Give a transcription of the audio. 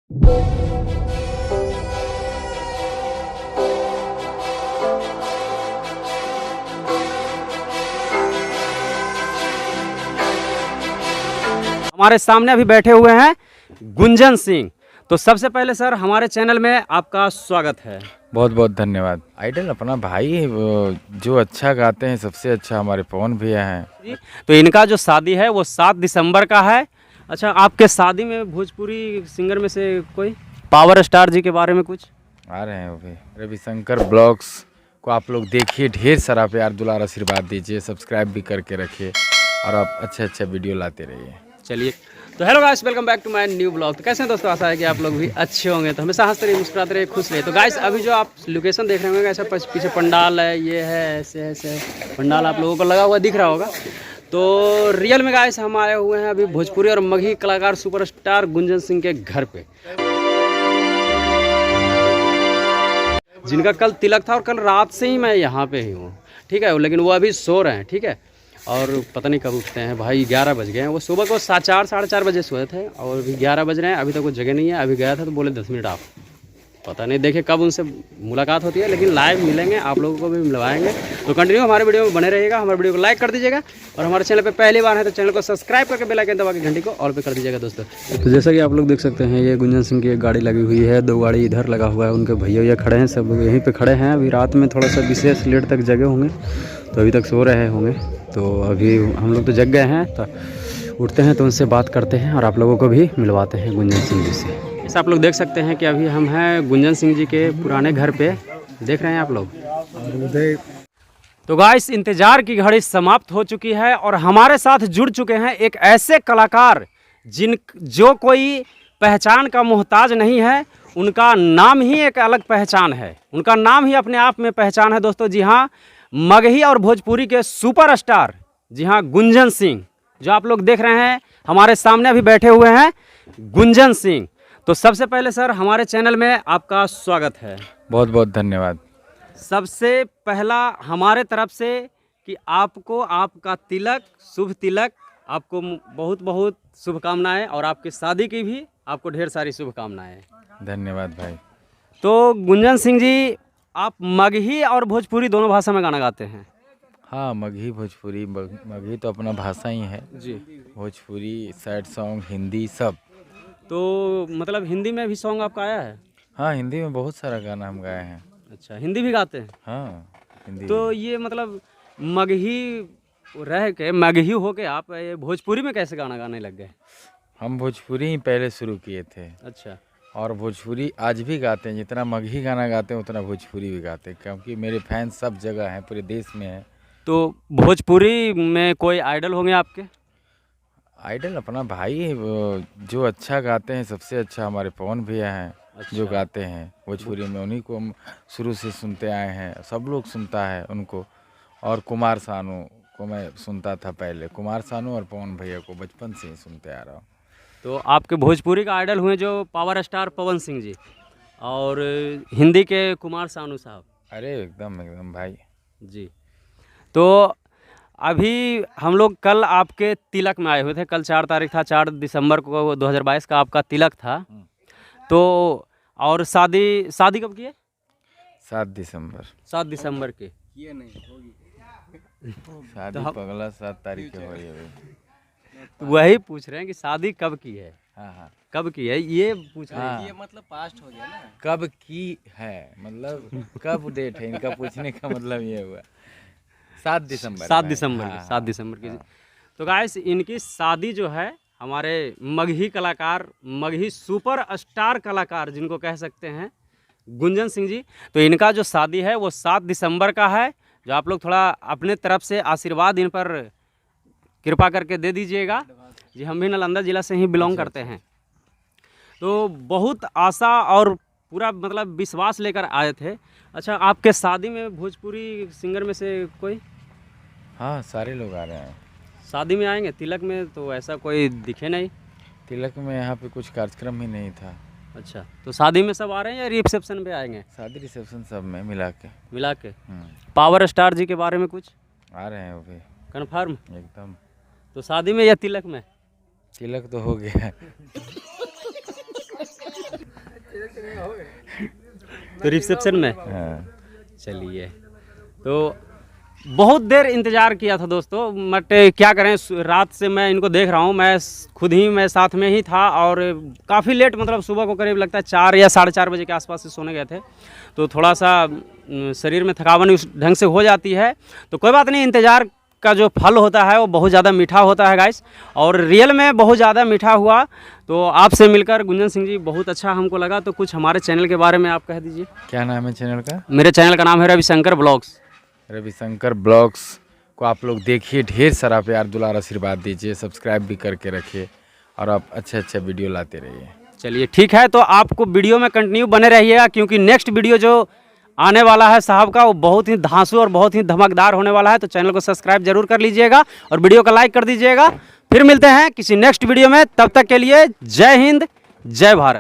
हमारे सामने अभी बैठे हुए हैं गुंजन सिंह। तो सबसे पहले सर हमारे चैनल में आपका स्वागत है। बहुत बहुत धन्यवाद। आइडल अपना भाई है, वो जो अच्छा गाते हैं सबसे अच्छा हमारे पवन भैया हैं। तो इनका जो शादी है वो 7 दिसंबर का है। अच्छा, आपके शादी में भोजपुरी सिंगर में से कोई पावर स्टार जी के बारे में कुछ? आ रहे हैं वो भी। रविशंकर ब्लॉग्स को आप लोग देखिए, ढेर सारा प्यार दुलार आशीर्वाद दीजिए, सब्सक्राइब भी करके रखिए और आप अच्छे वीडियो लाते रहिए। चलिए, तो hello guys, welcome back to my new blog. तो कैसे हैं दोस्तों? आशा है कि आप लोग भी अच्छे होंगे। तो हमेशा हंसते रहिए, मुस्कुराते रहिए, खुश रहिए। तो गाइस अभी जो आप लोकेशन देख रहे होंगे, ऐसा पीछे पंडाल है, ये है ऐसे ऐसे पंडाल आप लोगों को लगा हुआ दिख रहा होगा। तो रियल में गाइस हम आए हुए हैं अभी भोजपुरी और मगही कलाकार सुपरस्टार गुंजन सिंह के घर पे, जिनका कल तिलक था और कल रात से ही मैं यहाँ पे ही हूँ, ठीक है। लेकिन वो अभी सो रहे हैं, ठीक है। और पता नहीं कब उठते हैं भाई, 11 बज गए हैं। वो सुबह को 4 साढ़े 4 बजे सोए थे और अभी 11 बज रहे हैं, अभी तक वो जगह नहीं है। अभी गया था तो बोले 10 मिनट आप, पता नहीं देखे कब उनसे मुलाकात होती है, लेकिन लाइव मिलेंगे, आप लोगों को भी मिलवाएंगे। तो कंटिन्यू हमारे वीडियो में बने रहिएगा, हमारे वीडियो को लाइक कर दीजिएगा और हमारे चैनल पे पहली बार है तो चैनल को सब्सक्राइब करके बेल आइकन दबा के घंटी को ऑल पे कर दीजिएगा दोस्तों। तो जैसा कि आप लोग देख सकते हैं, ये गुंजन सिंह की एक गाड़ी लगी हुई है, 2 गाड़ी इधर लगा हुआ है, उनके भैया खड़े हैं, सब लोग यहीं पर खड़े हैं। अभी रात में थोड़ा सा विशेष लेट तक जगे होंगे, तो अभी तक सो रहे होंगे। तो अभी हम लोग तो जग गए हैं, तो उठते हैं तो उनसे बात करते हैं और आप लोगों को भी मिलवाते हैं गुंजन सिंह जी से। जैसे आप लोग देख सकते हैं कि अभी हम हैं गुंजन सिंह जी के पुराने घर पे, देख रहे हैं आप लोग। तो गाइस इंतजार की घड़ी समाप्त हो चुकी है और हमारे साथ जुड़ चुके हैं एक ऐसे कलाकार जो कोई पहचान का मोहताज नहीं है। उनका नाम ही एक अलग पहचान है, उनका नाम ही अपने आप में पहचान है दोस्तों। जी हाँ, मगही और भोजपुरी के सुपरस्टार, जी हाँ, गुंजन सिंह, जो आप लोग देख रहे हैं हमारे सामने अभी बैठे हुए हैं गुंजन सिंह। तो सबसे पहले सर हमारे चैनल में आपका स्वागत है। बहुत बहुत धन्यवाद। सबसे पहला हमारे तरफ से कि आपको आपका तिलक, शुभ तिलक, आपको बहुत बहुत शुभकामनाएं और आपकी शादी की भी आपको ढेर सारी शुभकामनाएं। धन्यवाद भाई। तो गुंजन सिंह जी, आप मगही और भोजपुरी दोनों भाषा में गाना गाते हैं? हाँ, मगही भोजपुरी, मगही तो अपना भाषा ही है जी। भोजपुरी सैड सॉन्ग, हिंदी सब। तो मतलब हिंदी में भी सॉन्ग आपका आया है? हाँ, हिंदी में बहुत सारा गाना हम गाए हैं। अच्छा, हिंदी भी गाते हैं? हाँ, हिंदी। तो ये मतलब मगही रह के, मगही हो के आप ये भोजपुरी में कैसे गाना गाने लग गए? हम भोजपुरी ही पहले शुरू किए थे। अच्छा। और भोजपुरी आज भी गाते हैं, जितना मगही गाना गाते हैं उतना भोजपुरी भी गाते हैं, क्योंकि मेरे फैंस सब जगह हैं, पूरे देश में हैं। तो भोजपुरी में कोई आइडल होंगे आपके? आइडल अपना भाई है, वो जो अच्छा गाते हैं सबसे अच्छा हमारे पवन भैया हैं। अच्छा। जो गाते हैं भोजपुरी में, उन्हीं को हम शुरू से सुनते आए हैं, सब लोग सुनता है उनको। और कुमार सानू को मैं सुनता था पहले, कुमार सानू और पवन भैया को बचपन से ही सुनते आ रहा हूँ। तो आपके भोजपुरी का आइडल हुए जो पावर स्टार पवन सिंह जी, और हिंदी के कुमार सानू साहब। अरे एकदम एकदम भाई जी। तो अभी हम लोग कल आपके तिलक में आए हुए थे, कल 4 तारीख था, 4 दिसंबर को 2022 का आपका तिलक था। तो और शादी कब की है? 7 दिसंबर। 7 दिसंबर की। ये नहीं होगी शादी पगला 7 तारीख के हो रही है। तो वही पूछ रहे हैं कि शादी कब की है? हाँ हाँ, कब की है ये पूछ रहे हैं। हाँ। ये मतलब पास्ट हो गया ना। कब की है मतलब कब डेट है इनका, पूछने का मतलब ये हुआ 7 दिसंबर। 7 दिसंबर की, हाँ, 7 दिसंबर की। हाँ। तो गाइस इनकी शादी जो है, हमारे मगही कलाकार, मगही सुपर स्टार कलाकार जिनको कह सकते हैं गुंजन सिंह जी, तो इनका जो शादी है वो 7 दिसंबर का है। जो आप लोग थोड़ा अपने तरफ से आशीर्वाद इन पर कृपा करके दे दीजिएगा। जी, हम भी नालंदा ज़िला से ही बिलोंग करते हैं। तो बहुत आशा और पूरा मतलब विश्वास लेकर आए थे। अच्छा, आपके शादी में भोजपुरी सिंगर में से कोई? हाँ, सारे लोग आ रहे हैं। शादी में आएंगे, तिलक में तो ऐसा कोई दिखे नहीं। तिलक में यहाँ पे कुछ कार्यक्रम ही नहीं था। अच्छा, तो शादी में सब आ रहे हैं या रिसेप्शन पे आएंगे? शादी रिसेप्शन सब में मिला के। पावर स्टार जी के बारे में कुछ आ रहे हैं वो भी कन्फर्म? एकदम। तो शादी में या तिलक में? तिलक तो हो गया। तो रिसेप्शन में हाँ। चलिए, तो बहुत देर इंतज़ार किया था दोस्तों, बट क्या करें, रात से मैं इनको देख रहा हूँ, मैं खुद ही मैं साथ में ही था और काफ़ी लेट, मतलब सुबह को करीब लगता है 4 या 4:30 बजे के आसपास से सोने गए थे, तो थोड़ा सा शरीर में थकावट उस ढंग से हो जाती है। तो कोई बात नहीं, इंतज़ार का जो फल होता है वो बहुत ज़्यादा मीठा होता है गाइस, और रियल में बहुत ज़्यादा मीठा हुआ। तो आपसे मिलकर गुंजन सिंह जी बहुत अच्छा हमको लगा। तो कुछ हमारे चैनल के बारे में आप कह दीजिए। क्या नाम है चैनल का? मेरे चैनल का नाम है रविशंकर ब्लॉग्स। रविशंकर ब्लॉग्स को आप लोग देखिए, ढेर सारा प्यार दुलार आशीर्वाद दीजिए, सब्सक्राइब भी करके रखिए और आप अच्छे अच्छे वीडियो लाते रहिए। चलिए ठीक है, तो आपको वीडियो में कंटिन्यू बने रहिएगा, क्योंकि नेक्स्ट वीडियो जो आने वाला है साहब का वो बहुत ही धांसू और बहुत ही धमाकेदार होने वाला है। तो चैनल को सब्सक्राइब जरूर कर लीजिएगा और वीडियो को लाइक कर दीजिएगा। फिर मिलते हैं किसी नेक्स्ट वीडियो में, तब तक के लिए जय हिंद, जय भारत।